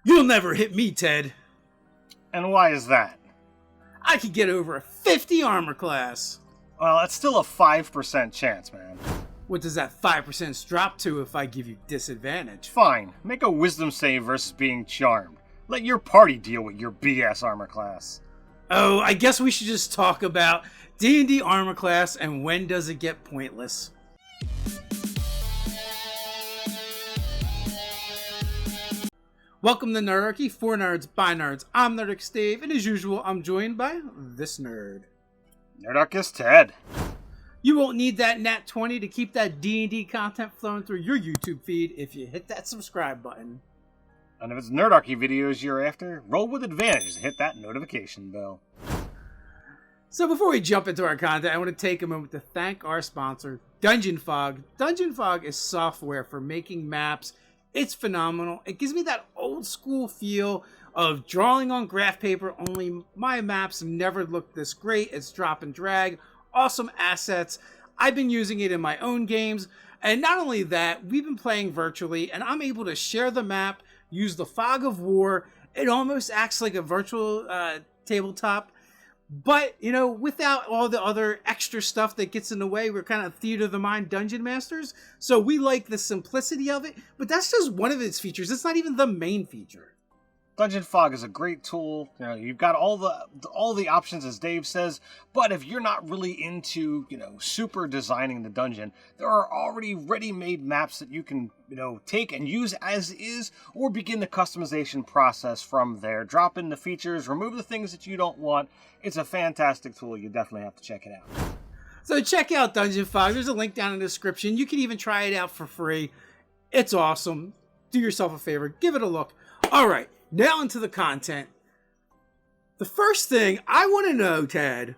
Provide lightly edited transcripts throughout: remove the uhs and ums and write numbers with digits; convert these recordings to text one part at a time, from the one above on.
You'll never hit me, Ted. And why is that? I could get over a 50 armor class. Well, that's still a 5% chance, man. What does that 5% drop to if I give you disadvantage? Fine, make a wisdom save versus being charmed. Let your party deal with your BS armor class. Oh, I guess we should just talk about D&D armor class and when does it get pointless. Welcome to Nerdarchy, for nerds, by nerds. I'm Nerdarchist Dave, and as usual, I'm joined by this nerd. Nerdarchist Ted. You won't need that nat 20 to keep that D&D content flowing through your YouTube feed if you hit that subscribe button. And if it's Nerdarchy videos you're after, roll with advantage to hit that notification bell. So before we jump into our content, I want to take a moment to thank our sponsor, Dungeon Fog. Dungeon Fog is software for making maps. It's phenomenal. It gives me that old school feel of drawing on graph paper, only my maps never looked this great. It's drop and drag, awesome assets. I've been using it in my own games. And not only that, we've been playing virtually, and I'm able to share the map, use the fog of war. It almost acts like a virtual tabletop. But, you know, without all the other extra stuff that gets in the way, we're kind of theater of the mind dungeon masters. So we like the simplicity of it, but that's just one of its features. It's not even the main feature. Dungeon Fog is a great tool. You know, you've got all the options, as Dave says, but if you're not really into, super designing the dungeon, there are already ready-made maps that you can, take and use as is, or begin the customization process from there. Drop in the features, remove the things that you don't want. It's a fantastic tool. You definitely have to check it out. So check out Dungeon Fog. There's a link down in the description. You can even try it out for free. It's awesome. Do yourself a favor. Give it a look. All right. Now into the content. The first thing I want to know, Ted,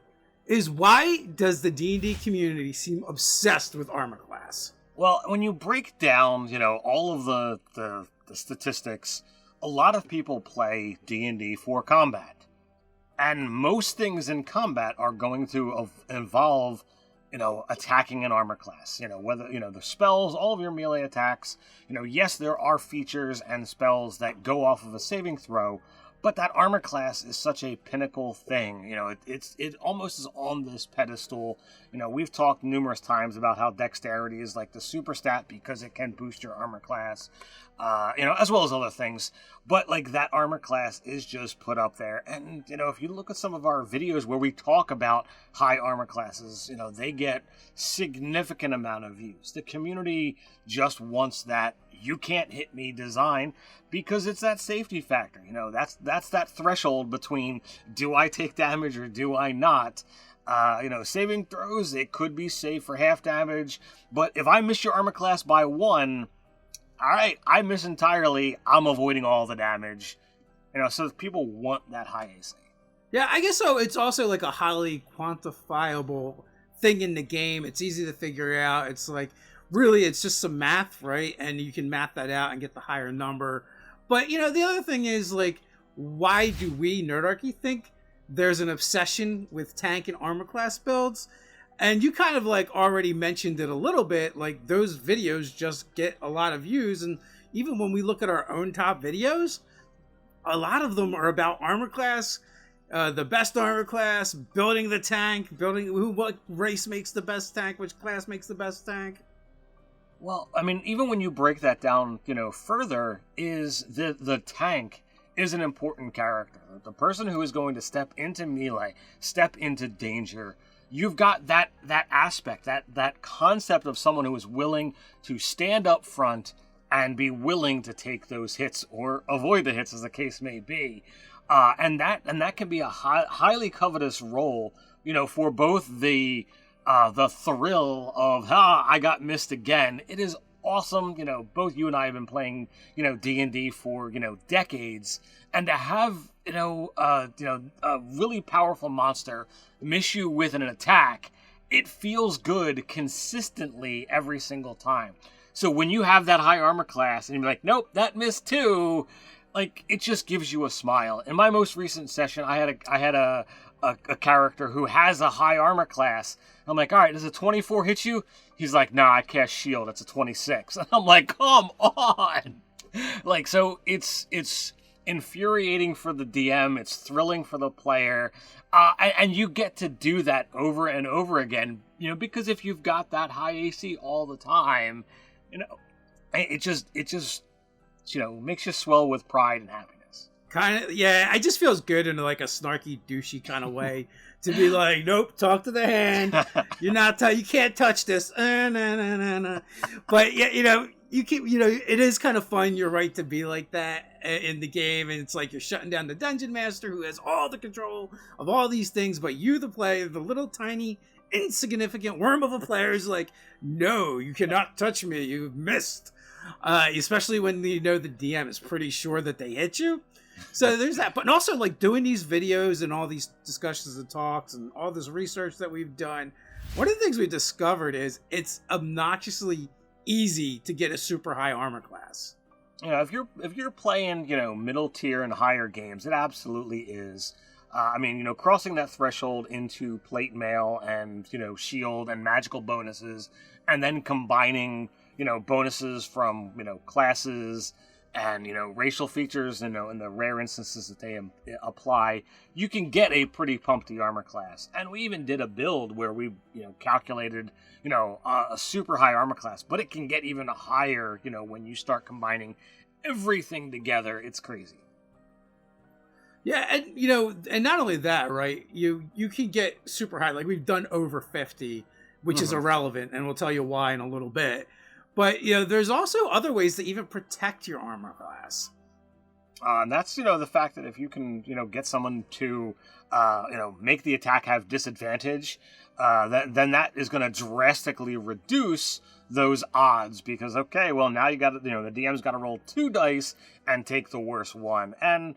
is why does the D&D community seem obsessed with armor class? Well, when you break down, all of the statistics, a lot of people play D&D for combat. And most things in combat are going to involve, attacking an armor class. Whether, the spells, all of your melee attacks. Yes, there are features and spells that go off of a saving throw, but that armor class is such a pinnacle thing. It almost is on this pedestal. We've talked numerous times about how dexterity is like the super stat because it can boost your armor class, as well as other things. But like that armor class is just put up there. And, if you look at some of our videos where we talk about high armor classes, they get significant amount of views. The community just wants that you can't hit me design because it's that safety factor. That's that threshold between do I take damage or do I not? Saving throws, it could be safe for half damage, but if I miss your armor class by 1, all right, I miss entirely. I'm avoiding all the damage. So people want that high AC. Yeah, I guess so. It's also like a highly quantifiable thing in the game. It's easy to figure out. It's like, really, it's just some math, right? And you can math that out and get the higher number. But, the other thing is, like, why do we, Nerdarchy, think there's an obsession with tank and armor class builds? And you kind of, like, already mentioned it a little bit. Like, those videos just get a lot of views. And even when we look at our own top videos, a lot of them are about armor class, the best armor class, building the tank, what race makes the best tank, which class makes the best tank. Well, I mean, even when you break that down, further, is the tank is an important character. The person who is going to step into melee, step into danger. You've got that aspect, that concept of someone who is willing to stand up front and be willing to take those hits or avoid the hits, as the case may be. And that can be a highly covetous role, for both the thrill of, I got missed again. It is awesome. Both you and I have been playing, D&D for, decades. And to have, a really powerful monster miss you with an attack, it feels good consistently every single time. So when you have that high armor class and you're like, nope, that missed too, like, it just gives you a smile. In my most recent session, I had a character who has a high armor class. I'm like, all right, does a 24 hit you? He's like, nah, I cast shield. It's a 26. And I'm like, come on. Like, so it's infuriating for the DM. It's thrilling for the player. And you get to do that over and over again, because if you've got that high AC all the time, it just makes you swell with pride and happiness. Kind of, yeah. I just feels good in like a snarky, douchey kind of way to be like, nope, talk to the hand. You're not, you can't touch this. But yeah, you keep, it is kind of fun. You're right to be like that in the game, and it's like you're shutting down the dungeon master who has all the control of all these things, but you, the player, the little tiny insignificant worm of a player, is like, no, you cannot touch me. You've missed. Especially when the DM is pretty sure that they hit you. So there's that. But also, like, doing these videos and all these discussions and talks and all this research that we've done, one of the things we discovered is it's obnoxiously easy to get a super high armor class. If you're playing, middle tier and higher games, it absolutely is. Crossing that threshold into plate mail and, shield and magical bonuses, and then combining, bonuses from, classes and, racial features, in the rare instances that they apply, you can get a pretty pumpty armor class. And we even did a build where we, calculated, a super high armor class, but it can get even higher, when you start combining everything together. It's crazy. Yeah, and and not only that, right? You can get super high, like we've done over 50, which is irrelevant, and we'll tell you why in a little bit. But there's also other ways to even protect your armor class. And that's the fact that if you can get someone to make the attack have disadvantage, then that is going to drastically reduce those odds, because now you got the DM's got to roll 2 dice and take the worst one, and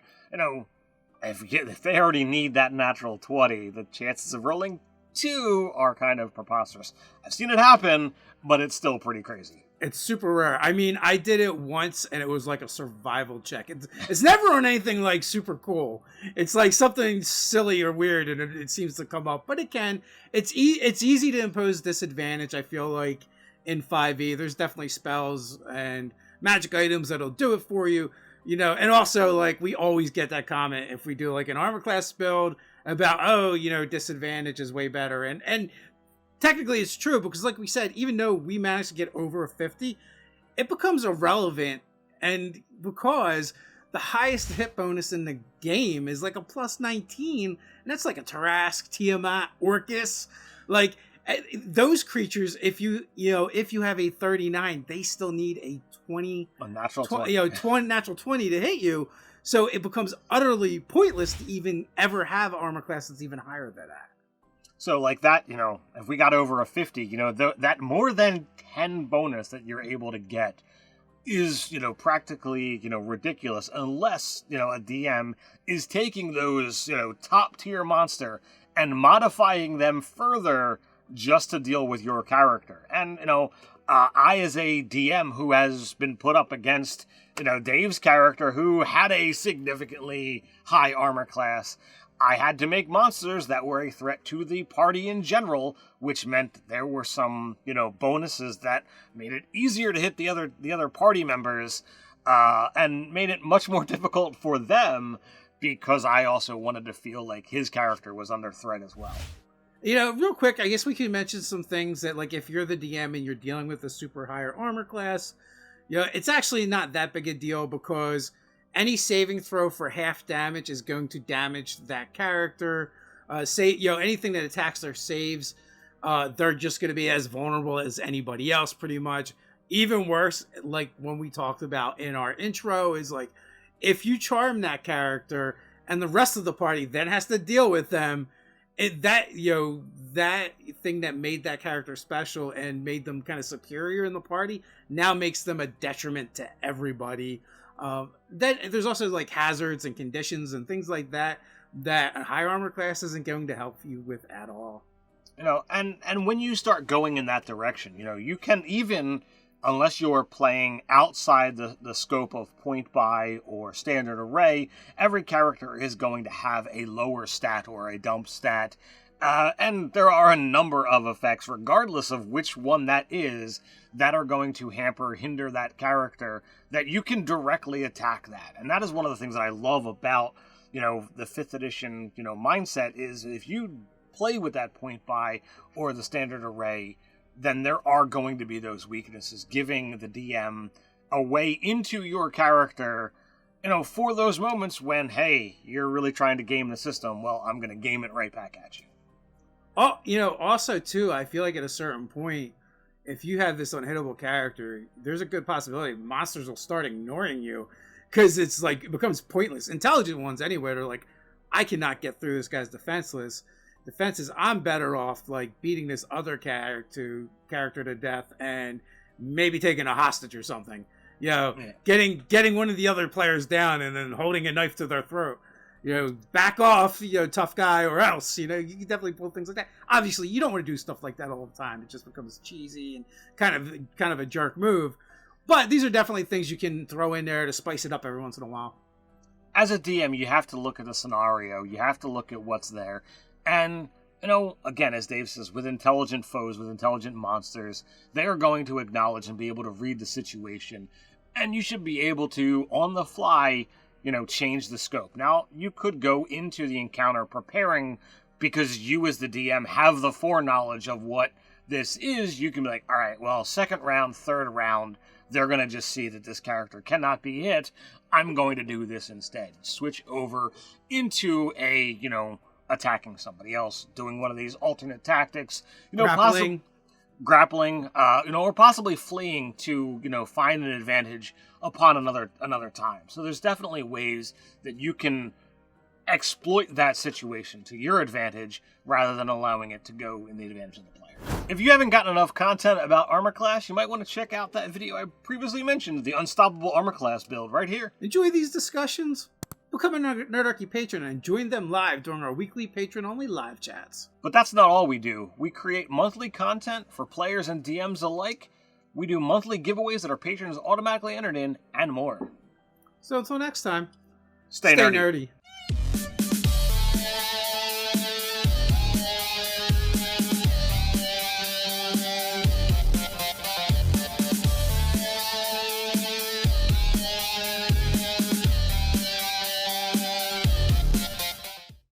if they already need that natural 20, the chances of rolling 2 are kind of preposterous. I've seen it happen, but it's still pretty crazy. It's super rare. I mean, I did it once, and it was like a survival check. It's never on anything like super cool. It's like something silly or weird, and it seems to come up. But it can. It's easy to impose disadvantage, I feel like, in 5e. There's definitely spells and magic items that'll do it for you. And also, like, we always get that comment if we do, like, an armor class build about, disadvantage is way better. And technically it's true, because like we said, even though we managed to get over a 50, it becomes irrelevant. And because the highest hit bonus in the game is, like, a plus 19, and that's like a Tarask, Tiamat, Orcus. Like, those creatures, if you have a 39, they still need a natural 20. Natural 20 to hit you. So it becomes utterly pointless to even ever have armor class that's even higher than that. So like that, if we got over a 50, that more than 10 bonus that you're able to get is, practically, ridiculous, unless, a DM is taking those, top tier monster and modifying them further just to deal with your character. And, I, as a DM who has been put up against, Dave's character who had a significantly high armor class, I had to make monsters that were a threat to the party in general, which meant there were some, bonuses that made it easier to hit the other party members, and made it much more difficult for them, because I also wanted to feel like his character was under threat as well. Real quick, I guess we can mention some things that, like, if you're the DM and you're dealing with a super higher armor class, it's actually not that big a deal, because any saving throw for half damage is going to damage that character. Anything that attacks their saves, they're just going to be as vulnerable as anybody else, pretty much. Even worse, like when we talked about in our intro, is like, if you charm that character and the rest of the party then has to deal with them, that thing that made that character special and made them kind of superior in the party now makes them a detriment to everybody. Then there's also like hazards and conditions and things like that a high armor class isn't going to help you with at all. And when you start going in that direction, you can even, unless you're playing outside the scope of point buy or standard array, every character is going to have a lower stat or a dump stat. And there are a number of effects, regardless of which one that is, that are going to hinder that character, that you can directly attack that. And that is one of the things that I love about, the 5th edition, mindset, is if you play with that point buy or the standard array, then there are going to be those weaknesses, giving the DM a way into your character, for those moments when, hey, you're really trying to game the system. Well, I'm going to game it right back at you. Oh, also too, I feel like at a certain point, if you have this unhittable character, there's a good possibility monsters will start ignoring you, because it's like, it becomes pointless. Intelligent ones anyway, they're like, I cannot get through this guy's defenses. I'm better off like beating this other character to death and maybe taking a hostage or something. Getting one of the other players down and then holding a knife to their throat. Back off, tough guy, or else. You can definitely pull things like that. Obviously, you don't want to do stuff like that all the time. It just becomes cheesy and kind of a jerk move. But these are definitely things you can throw in there to spice it up every once in a while. As a DM, you have to look at the scenario. You have to look at what's there. And, again, as Dave says, with intelligent foes, with intelligent monsters, they are going to acknowledge and be able to read the situation. And you should be able to, on the fly, change the scope. Now, you could go into the encounter preparing, because you as the DM have the foreknowledge of what this is. You can be like, all right, well, second round, third round, they're going to just see that this character cannot be hit. I'm going to do this instead. Switch over into a, attacking somebody else, doing one of these alternate tactics, grappling, or possibly fleeing to, find an advantage upon another time. So there's definitely ways that you can exploit that situation to your advantage rather than allowing it to go in the advantage of the player. If you haven't gotten enough content about Armor Class, you might want to check out that video I previously mentioned, the Unstoppable Armor Class build right here. Enjoy these discussions? Become a Nerdarchy patron and join them live during our weekly patron-only live chats. But that's not all we do. We create monthly content for players and DMs alike. We do monthly giveaways that our patrons automatically entered in, and more. So until next time, stay nerdy.